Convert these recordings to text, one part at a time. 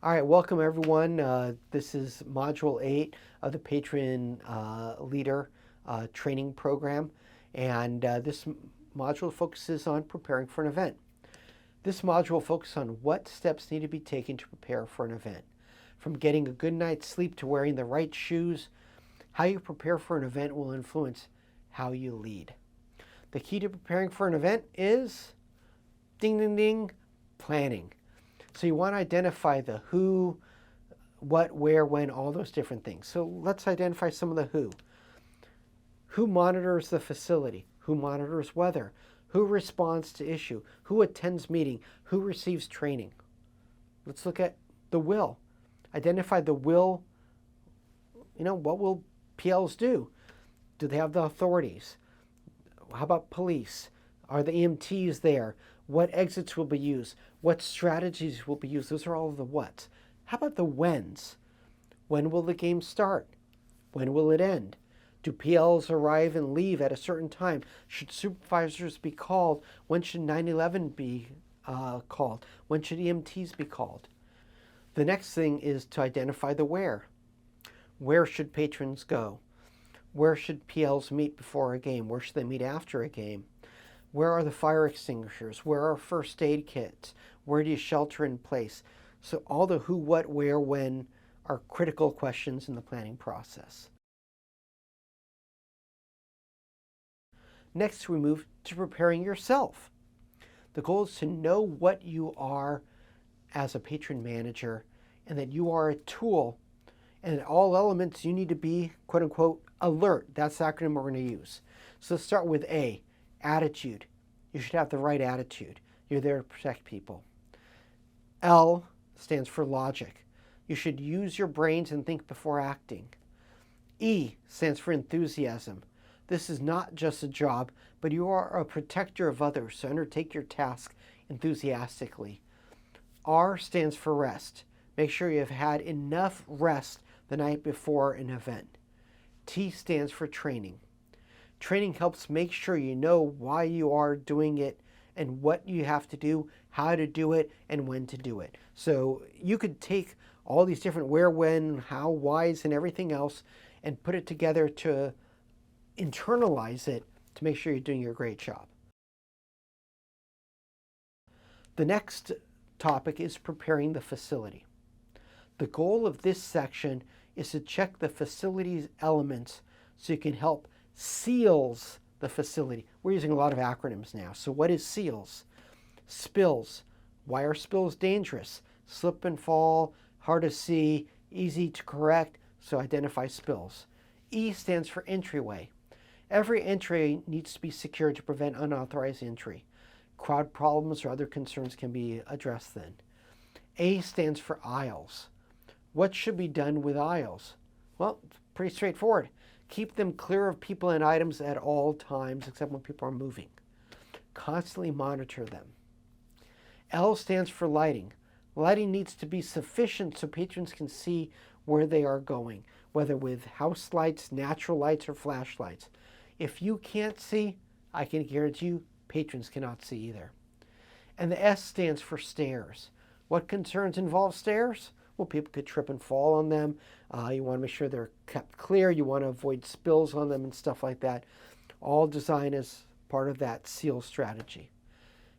All right, welcome everyone. This is Module 8 of the Patron Leader Training Program, and this module focuses on preparing for an event. This module focuses on what steps need to be taken to prepare for an event. From getting a good night's sleep to wearing the right shoes, how you prepare for an event will influence how you lead. The key to preparing for an event is, ding, ding, ding, planning. So you want to identify the who, what, where, when, all those different things. So let's identify some of the who. Who monitors the facility? Who monitors weather? Who responds to issue? Who attends meeting? Who receives training? Let's look at the will. Identify the will. What will PLs do? Do they have the authorities? How about police? Are the EMTs there? What exits will be used? What strategies will be used? Those are all of the whats. How about the whens? When will the game start? When will it end? Do PLs arrive and leave at a certain time? Should supervisors be called? When should 911 be called? When should EMTs be called? The next thing is to identify the where. Where should patrons go? Where should PLs meet before a game? Where should they meet after a game? Where are the fire extinguishers? Where are first aid kits? Where do you shelter in place? So all the who, what, where, when are critical questions in the planning process. Next, we move to preparing yourself. The goal is to know what you are as a patron manager and that you are a tool, and at all elements you need to be, quote unquote, alert. That's the acronym we're going to use. So let's start with A, attitude. You should have the right attitude. You're there to protect people. L stands for logic. You should use your brains and think before acting. E stands for enthusiasm. This is not just a job, but you are a protector of others, so undertake your task enthusiastically. R stands for rest. Make sure you have had enough rest the night before an event. T stands for training. Training helps make sure you know why you are doing it and what you have to do, how to do it, and when to do it. So you could take all these different where, when, how, whys, and everything else and put it together to internalize it to make sure you're doing your great job. The next topic is preparing the facility. The goal of this section is to check the facility's elements so you can help seals the facility. We're using a lot of acronyms now. So what is seals? Spills. Why are spills dangerous? Slip and fall, hard to see, easy to correct, so identify spills. E stands for entryway. Every entry needs to be secured to prevent unauthorized entry. Crowd problems or other concerns can be addressed then. A stands for aisles. What should be done with aisles? Well, it's pretty straightforward. Keep them clear of people and items at all times, except when people are moving. Constantly monitor them. L stands for lighting. Lighting needs to be sufficient so patrons can see where they are going, whether with house lights, natural lights, or flashlights. If you can't see, I can guarantee you patrons cannot see either. And the S stands for stairs. What concerns involve stairs? Well, people could trip and fall on them. You want to make sure they're kept clear. You want to avoid spills on them and stuff like that. All designed as part of that seal strategy.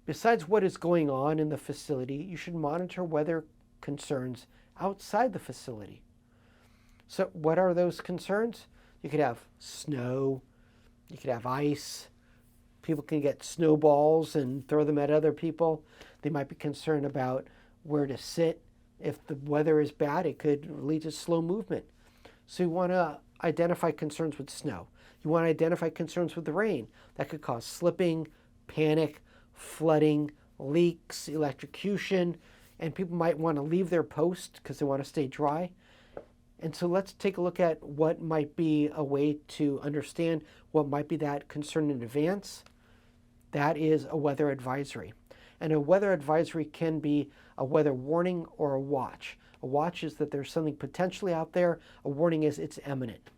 Besides what is going on in the facility, you should monitor weather concerns outside the facility. So what are those concerns? You could have snow, you could have ice. People can get snowballs and throw them at other people. They might be concerned about where to sit. If the weather is bad, it could lead to slow movement. So you want to identify concerns with snow. You want to identify concerns with the rain. That could cause slipping, panic, flooding, leaks, electrocution, and people might want to leave their post because they want to stay dry. And so let's take a look at what might be a way to understand what might be that concern in advance. That is a weather advisory. And a weather advisory can be a weather warning or a watch. A watch is that there's something potentially out there. A warning is it's imminent.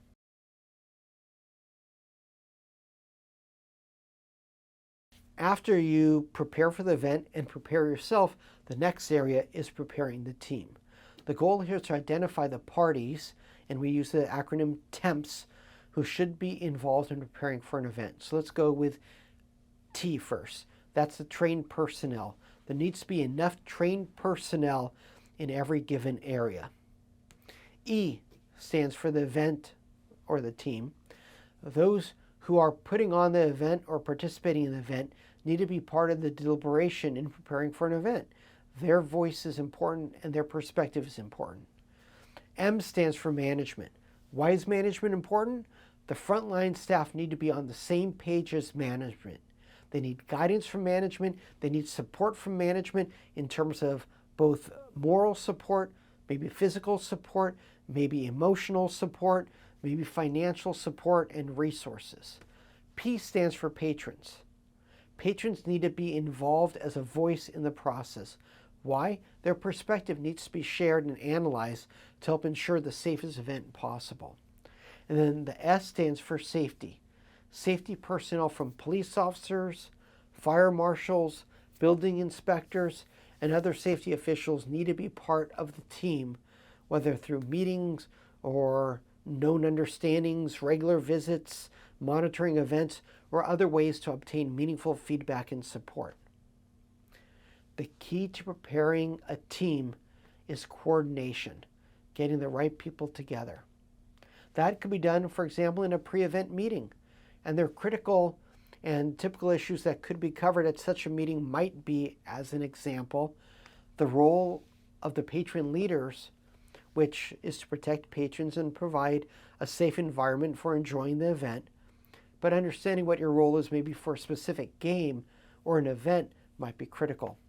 After you prepare for the event and prepare yourself, the next area is preparing the team. The goal here is to identify the parties, and we use the acronym TEMPs, who should be involved in preparing for an event. So let's go with T first. That's the trained personnel. There needs to be enough trained personnel in every given area. E stands for the event or the team. Those who are putting on the event or participating in the event need to be part of the deliberation in preparing for an event. Their voice is important and their perspective is important. M stands for management. Why is management important? The frontline staff need to be on the same page as management. They need guidance from management. They need support from management in terms of both moral support, maybe physical support, maybe emotional support, maybe financial support and resources. P stands for patrons. Patrons need to be involved as a voice in the process. Why? Their perspective needs to be shared and analyzed to help ensure the safest event possible. And then the S stands for safety. Safety personnel from police officers, fire marshals, building inspectors, and other safety officials need to be part of the team, whether through meetings or known understandings, regular visits, monitoring events, or other ways to obtain meaningful feedback and support. The key to preparing a team is coordination, getting the right people together. That could be done, for example, in a pre-event meeting. And they're critical and typical issues that could be covered at such a meeting might be, as an example, the role of the patron leaders, which is to protect patrons and provide a safe environment for enjoying the event. But understanding what your role is maybe for a specific game or an event might be critical.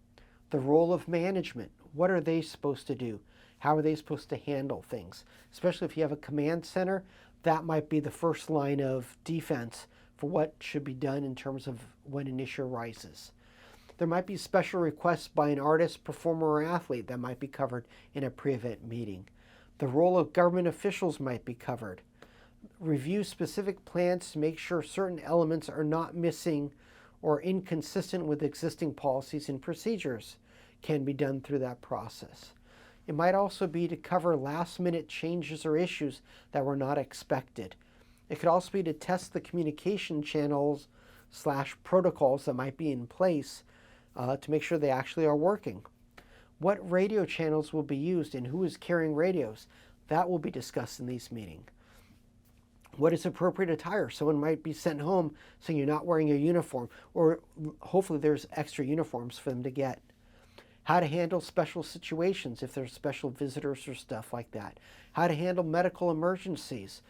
The role of management, what are they supposed to do? How are they supposed to handle things? Especially if you have a command center, that might be the first line of defense for what should be done in terms of when an issue arises. There might be special requests by an artist, performer, or athlete that might be covered in a pre-event meeting. The role of government officials might be covered. Review specific plans to make sure certain elements are not missing or inconsistent with existing policies and procedures can be done through that process. It might also be to cover last-minute changes or issues that were not expected. It could also be to test the communication channels / protocols that might be in place to make sure they actually are working. What radio channels will be used and who is carrying radios? That will be discussed in these meetings. What is appropriate attire? Someone might be sent home saying you're not wearing a uniform, or hopefully there's extra uniforms for them to get. How to handle special situations if there's special visitors or stuff like that. How to handle medical emergencies.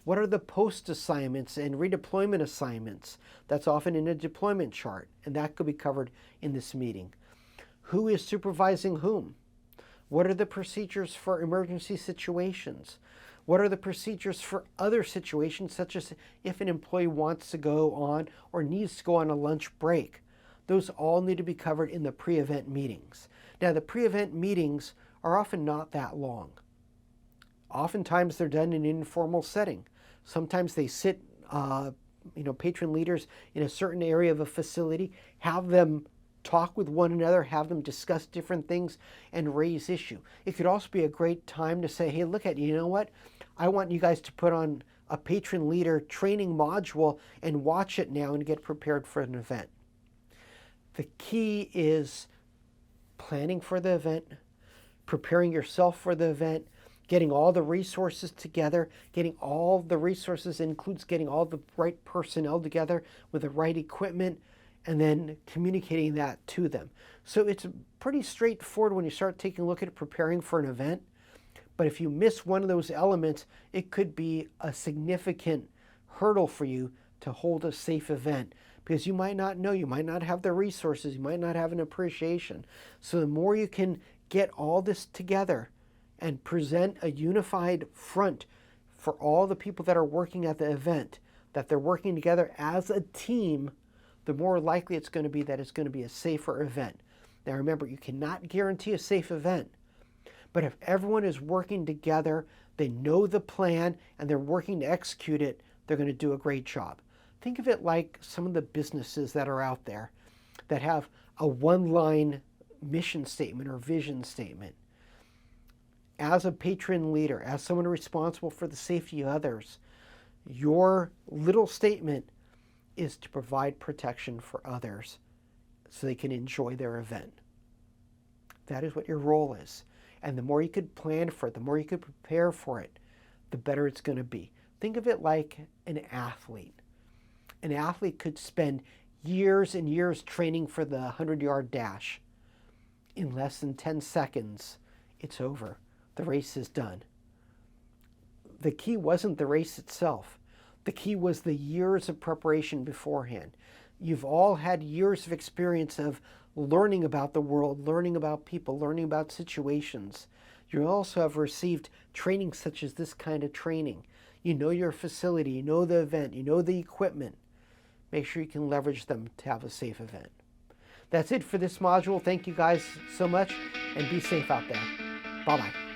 What are the post assignments and redeployment assignments? That's often in a deployment chart, and that could be covered in this meeting. Who is supervising whom? What are the procedures for emergency situations? What are the procedures for other situations, such as if an employee wants to go on or needs to go on a lunch break? Those all need to be covered in the pre-event meetings. Now, the pre-event meetings are often not that long. Oftentimes, they're done in an informal setting. Sometimes they sit, patron leaders in a certain area of a facility, have them talk with one another, have them discuss different things, and raise issue. It could also be a great time to say, hey, look at, you know what? I want you guys to put on a patron leader training module and watch it now and get prepared for an event. The key is planning for the event, preparing yourself for the event, getting all the resources together. Getting all the resources includes getting all the right personnel together with the right equipment, and then communicating that to them. So it's pretty straightforward when you start taking a look at preparing for an event. But if you miss one of those elements, it could be a significant hurdle for you to hold a safe event, because you might not know, you might not have the resources, you might not have an appreciation. So the more you can get all this together and present a unified front for all the people that are working at the event, that they're working together as a team, the more likely it's going to be that it's going to be a safer event. Now remember, you cannot guarantee a safe event, but if everyone is working together, they know the plan, and they're working to execute it, they're going to do a great job. Think of it like some of the businesses that are out there that have a one-line mission statement or vision statement. as a patron leader, as someone responsible for the safety of others, your little statement is to provide protection for others so they can enjoy their event. That is what your role is. And the more you could plan for it, the more you could prepare for it, the better it's going to be. Think of it like an athlete. An athlete could spend years and years training for the 100-yard dash. In less than 10 seconds, it's over. The race is done. The key wasn't the race itself. The key was the years of preparation beforehand. You've all had years of experience of learning about the world, learning about people, learning about situations. You also have received training such as this kind of training. You know your facility, you know the event, you know the equipment. Make sure you can leverage them to have a safe event. That's it for this module. Thank you guys so much, and be safe out there. Bye-bye.